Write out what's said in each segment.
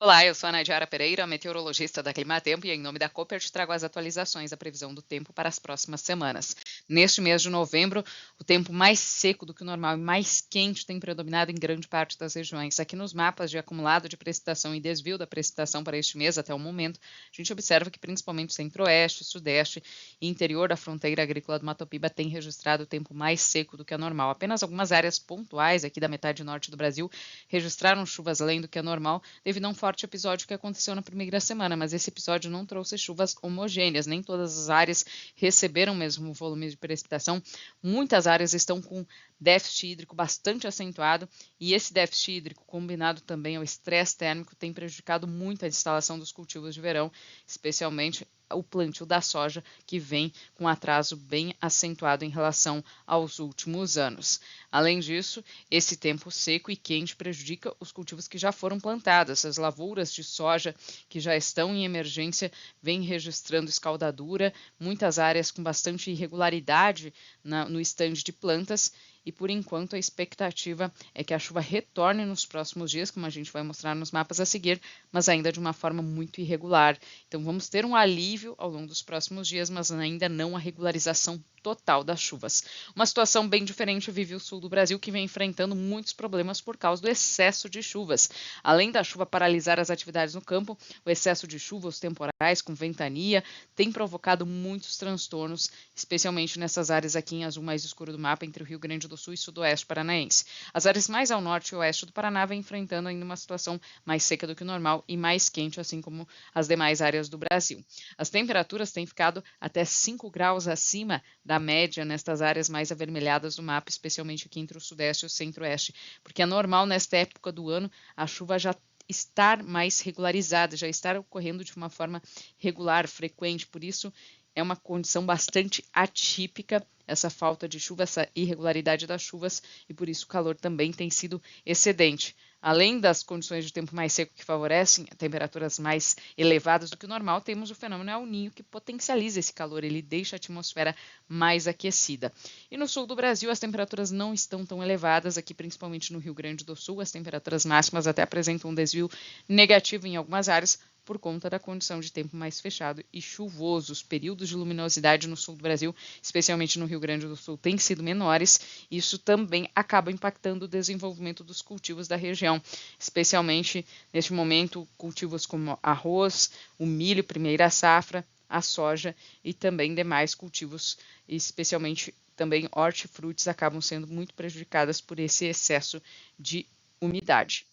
Olá, eu sou a Nadiara Pereira, meteorologista da Climatempo, e em nome da Cooper te trago as atualizações da previsão do tempo para as próximas semanas. Neste mês de novembro, o tempo mais seco do que o normal e mais quente tem predominado em grande parte das regiões. Aqui nos mapas de acumulado de precipitação e desvio da precipitação para este mês até o momento, a gente observa que principalmente centro-oeste, sudeste e interior da fronteira agrícola do Mato Piba tem registrado o tempo mais seco do que o normal. Apenas algumas áreas pontuais aqui da metade norte do Brasil registraram chuvas além do que é normal, devido a um forte episódio que aconteceu na primeira semana, mas esse episódio não trouxe chuvas homogêneas, nem todas as áreas receberam o mesmo volume de precipitação. Muitas áreas estão com déficit hídrico bastante acentuado, e esse déficit hídrico, combinado também ao estresse térmico, tem prejudicado muito a instalação dos cultivos de verão, especialmente o plantio da soja, que vem com atraso bem acentuado em relação aos últimos anos. Além disso, esse tempo seco e quente prejudica os cultivos que já foram plantados. As lavouras de soja que já estão em emergência vêm registrando escaldadura, muitas áreas com bastante irregularidade no estande de plantas, e por enquanto a expectativa é que a chuva retorne nos próximos dias, como a gente vai mostrar nos mapas a seguir, mas ainda de uma forma muito irregular. Então vamos ter um alívio ao longo dos próximos dias, mas ainda não a regularização total das chuvas. Uma situação bem diferente vive o sul do Brasil, que vem enfrentando muitos problemas por causa do excesso de chuvas. Além da chuva paralisar as atividades no campo, o excesso de chuva, os temporais com ventania, tem provocado muitos transtornos, especialmente nessas áreas aqui em azul mais escuro do mapa, entre o Rio Grande do Sul e sudoeste paranaense. As áreas mais ao norte e oeste do Paraná vêm enfrentando ainda uma situação mais seca do que o normal e mais quente, assim como as demais áreas do Brasil. As temperaturas têm ficado até 5 graus acima da média nestas áreas mais avermelhadas do mapa, especialmente aqui entre o sudeste e o centro-oeste, porque é normal nesta época do ano a chuva já estar mais regularizada, já estar ocorrendo de uma forma regular, frequente, por isso é uma condição bastante atípica essa falta de chuva, essa irregularidade das chuvas, e por isso o calor também tem sido excedente. Além das condições de tempo mais seco que favorecem temperaturas mais elevadas do que o normal, temos o fenômeno El Niño, que potencializa esse calor, ele deixa a atmosfera mais aquecida. E no sul do Brasil as temperaturas não estão tão elevadas, aqui principalmente no Rio Grande do Sul, as temperaturas máximas até apresentam um desvio negativo em algumas áreas, por conta da condição de tempo mais fechado e chuvoso. Os períodos de luminosidade no sul do Brasil, especialmente no Rio Grande do Sul, têm sido menores. Isso também acaba impactando o desenvolvimento dos cultivos da região, especialmente neste momento cultivos como arroz, o milho, primeira safra, a soja e também demais cultivos, especialmente também hortifrutis, acabam sendo muito prejudicadas por esse excesso de umidade.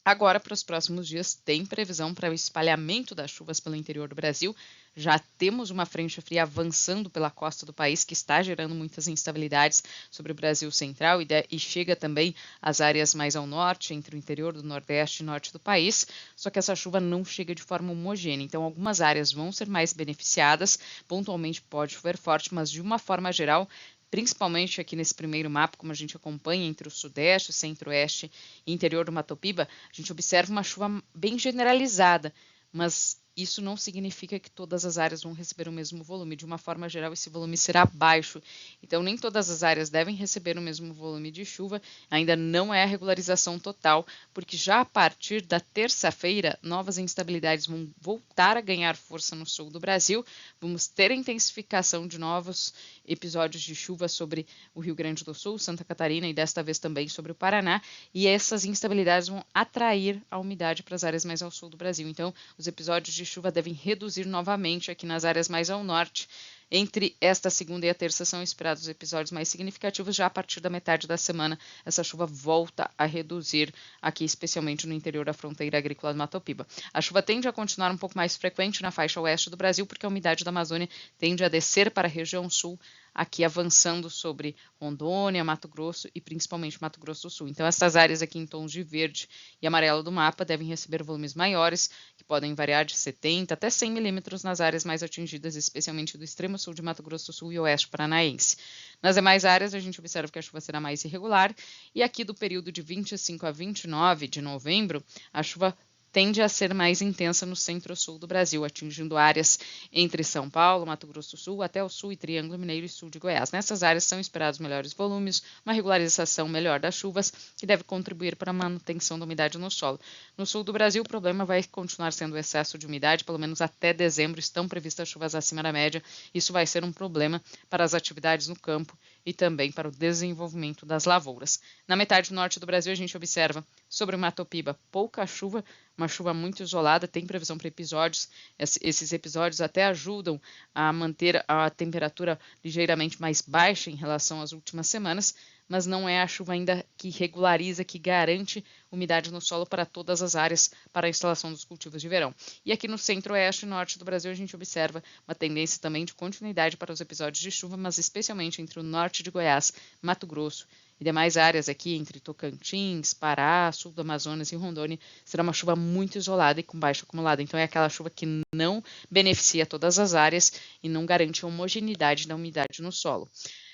Agora, para os próximos dias, tem previsão para o espalhamento das chuvas pelo interior do Brasil. Já temos uma frente fria avançando pela costa do país, que está gerando muitas instabilidades sobre o Brasil central e chega também às áreas mais ao norte, entre o interior do nordeste e norte do país. Só que essa chuva não chega de forma homogênea. Então, algumas áreas vão ser mais beneficiadas, pontualmente pode chover forte, mas de uma forma geral, principalmente aqui nesse primeiro mapa, como a gente acompanha entre o sudeste, o centro-oeste e interior do Mato Piba, a gente observa uma chuva bem generalizada, mas isso não significa que todas as áreas vão receber o mesmo volume. De uma forma geral, esse volume será baixo. Então, nem todas as áreas devem receber o mesmo volume de chuva. Ainda não é a regularização total, porque já a partir da terça-feira, novas instabilidades vão voltar a ganhar força no sul do Brasil. Vamos ter a intensificação de novos episódios de chuva sobre o Rio Grande do Sul, Santa Catarina e desta vez também sobre o Paraná. E essas instabilidades vão atrair a umidade para as áreas mais ao sul do Brasil. Então, os episódios de chuva devem reduzir novamente aqui nas áreas mais ao norte. Entre esta segunda e a terça são esperados episódios mais significativos. Já a partir da metade da semana, essa chuva volta a reduzir aqui, especialmente no interior da fronteira agrícola do Mato Piba. A chuva tende a continuar um pouco mais frequente na faixa oeste do Brasil, porque a umidade da Amazônia tende a descer para a região sul, aqui avançando sobre Rondônia, Mato Grosso e principalmente Mato Grosso do Sul. Então, essas áreas aqui em tons de verde e amarelo do mapa devem receber volumes maiores, que podem variar de 70 até 100 milímetros nas áreas mais atingidas, especialmente do extremo sul de Mato Grosso do Sul e oeste paranaense. Nas demais áreas, a gente observa que a chuva será mais irregular, e aqui do período de 25 a 29 de novembro, a chuva tende a ser mais intensa no centro-sul do Brasil, atingindo áreas entre São Paulo, Mato Grosso do Sul, até o sul e Triângulo Mineiro e sul de Goiás. Nessas áreas são esperados melhores volumes, uma regularização melhor das chuvas, que deve contribuir para a manutenção da umidade no solo. No sul do Brasil, o problema vai continuar sendo o excesso de umidade, pelo menos até dezembro estão previstas chuvas acima da média. Isso vai ser um problema para as atividades no campo e também para o desenvolvimento das lavouras. Na metade norte do Brasil, a gente observa sobre o Mato Piba pouca chuva, uma chuva muito isolada, tem previsão para episódios. Esses episódios até ajudam a manter a temperatura ligeiramente mais baixa em relação às últimas semanas, mas não é a chuva ainda que regulariza, que garante umidade no solo para todas as áreas para a instalação dos cultivos de verão. E aqui no centro-oeste e norte do Brasil a gente observa uma tendência também de continuidade para os episódios de chuva, mas especialmente entre o norte de Goiás, Mato Grosso e demais áreas aqui entre Tocantins, Pará, sul do Amazonas e Rondônia, será uma chuva muito isolada e com baixo acumulado. Então é aquela chuva que não beneficia todas as áreas e não garante a homogeneidade da umidade no solo.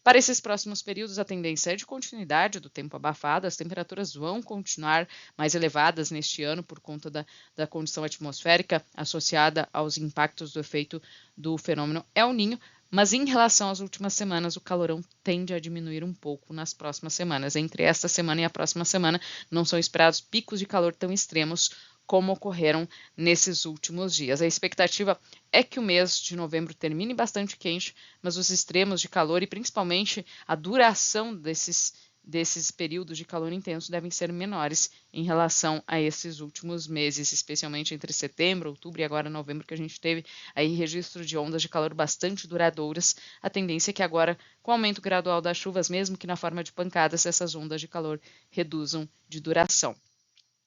Para esses próximos períodos, a tendência é de continuidade do tempo abafado, as temperaturas vão continuar mais elevadas neste ano por conta da condição atmosférica associada aos impactos do efeito do fenômeno El Niño, mas em relação às últimas semanas, o calorão tende a diminuir um pouco nas próximas semanas. Entre esta semana e a próxima semana, não são esperados picos de calor tão extremos como ocorreram nesses últimos dias. A expectativa é que o mês de novembro termine bastante quente, mas os extremos de calor e principalmente a duração desses períodos de calor intenso devem ser menores em relação a esses últimos meses, especialmente entre setembro, outubro e agora novembro, que a gente teve aí registro de ondas de calor bastante duradouras. A tendência é que agora, com o aumento gradual das chuvas, mesmo que na forma de pancadas, essas ondas de calor reduzam de duração.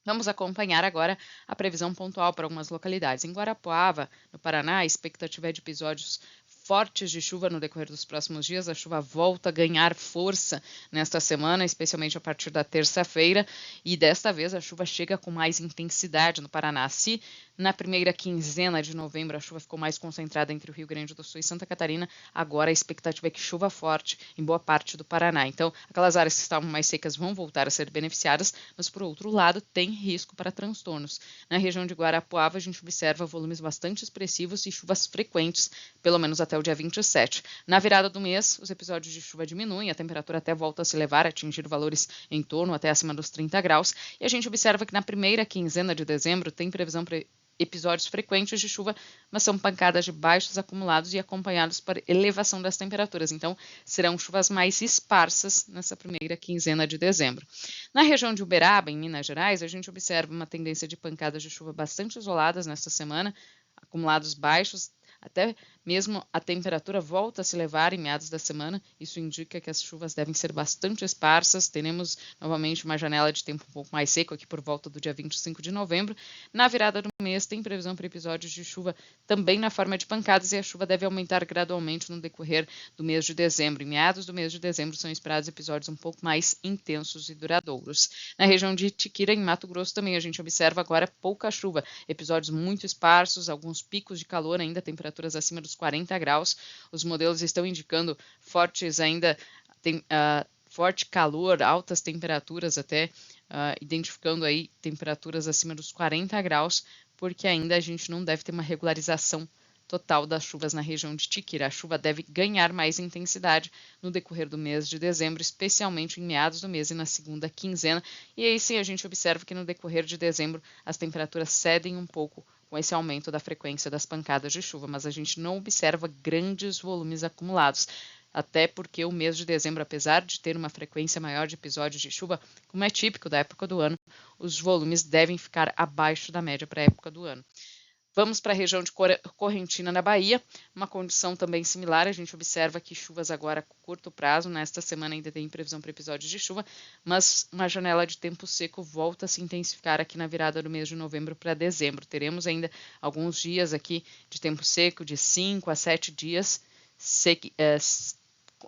Vamos acompanhar agora a previsão pontual para algumas localidades. Em Guarapuava, no Paraná, a expectativa é de episódios fortes de chuva no decorrer dos próximos dias. A chuva volta a ganhar força nesta semana, especialmente a partir da terça-feira, e desta vez a chuva chega com mais intensidade no Paraná. Se na primeira quinzena de novembro a chuva ficou mais concentrada entre o Rio Grande do Sul e Santa Catarina, agora a expectativa é que chuva forte em boa parte do Paraná. Então, aquelas áreas que estavam mais secas vão voltar a ser beneficiadas, mas por outro lado tem risco para transtornos. Na região de Guarapuava a gente observa volumes bastante expressivos e chuvas frequentes, pelo menos até o dia 27. Na virada do mês, os episódios de chuva diminuem, a temperatura até volta a se elevar, atingir valores em torno até acima dos 30 graus, e a gente observa que na primeira quinzena de dezembro tem previsão para episódios frequentes de chuva, mas são pancadas de baixos acumulados e acompanhados por elevação das temperaturas. Então, serão chuvas mais esparsas nessa primeira quinzena de dezembro. Na região de Uberaba, em Minas Gerais, a gente observa uma tendência de pancadas de chuva bastante isoladas nesta semana, acumulados baixos, até mesmo a temperatura volta a se elevar em meados da semana. Isso indica que as chuvas devem ser bastante esparsas. Teremos novamente uma janela de tempo um pouco mais seco aqui por volta do dia 25 de novembro. Na virada do mês tem previsão para episódios de chuva também na forma de pancadas, e a chuva deve aumentar gradualmente no decorrer do mês de dezembro. Em meados do mês de dezembro são esperados episódios um pouco mais intensos e duradouros. Na região de Itiquira, em Mato Grosso, também a gente observa agora pouca chuva, episódios muito esparsos, alguns picos de calor ainda, temperaturas acima dos 40 graus. Os modelos estão indicando fortes ainda, forte calor, altas temperaturas até, identificando aí temperaturas acima dos 40 graus, porque ainda a gente não deve ter uma regularização total das chuvas na região de Itiquira. A chuva deve ganhar mais intensidade no decorrer do mês de dezembro, especialmente em meados do mês e na segunda quinzena. E aí sim a gente observa que no decorrer de dezembro as temperaturas cedem um pouco com esse aumento da frequência das pancadas de chuva, mas a gente não observa grandes volumes acumulados, até porque o mês de dezembro, apesar de ter uma frequência maior de episódios de chuva, como é típico da época do ano, os volumes devem ficar abaixo da média para a época do ano. Vamos para a região de Correntina, na Bahia, uma condição também similar. A gente observa que chuvas agora a curto prazo, nesta semana ainda tem previsão para episódios de chuva, mas uma janela de tempo seco volta a se intensificar aqui na virada do mês de novembro para dezembro. Teremos ainda alguns dias aqui de tempo seco, de 5 a 7 dias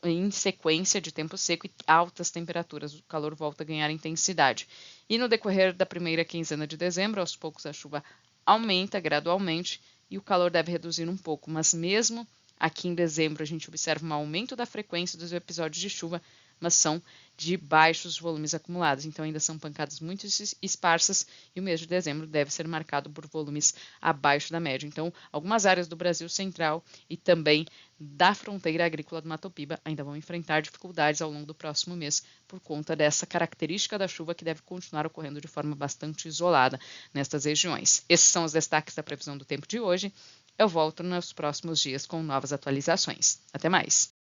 em sequência de tempo seco e altas temperaturas. O calor volta a ganhar intensidade. E no decorrer da primeira quinzena de dezembro, aos poucos a chuva aumenta gradualmente e o calor deve reduzir um pouco, mas mesmo aqui em dezembro a gente observa um aumento da frequência dos episódios de chuva, mas são de baixos volumes acumulados, então ainda são pancadas muito esparsas e o mês de dezembro deve ser marcado por volumes abaixo da média. Então, algumas áreas do Brasil Central e também da fronteira agrícola do Mato Piba ainda vão enfrentar dificuldades ao longo do próximo mês por conta dessa característica da chuva que deve continuar ocorrendo de forma bastante isolada nestas regiões. Esses são os destaques da previsão do tempo de hoje. Eu volto nos próximos dias com novas atualizações. Até mais!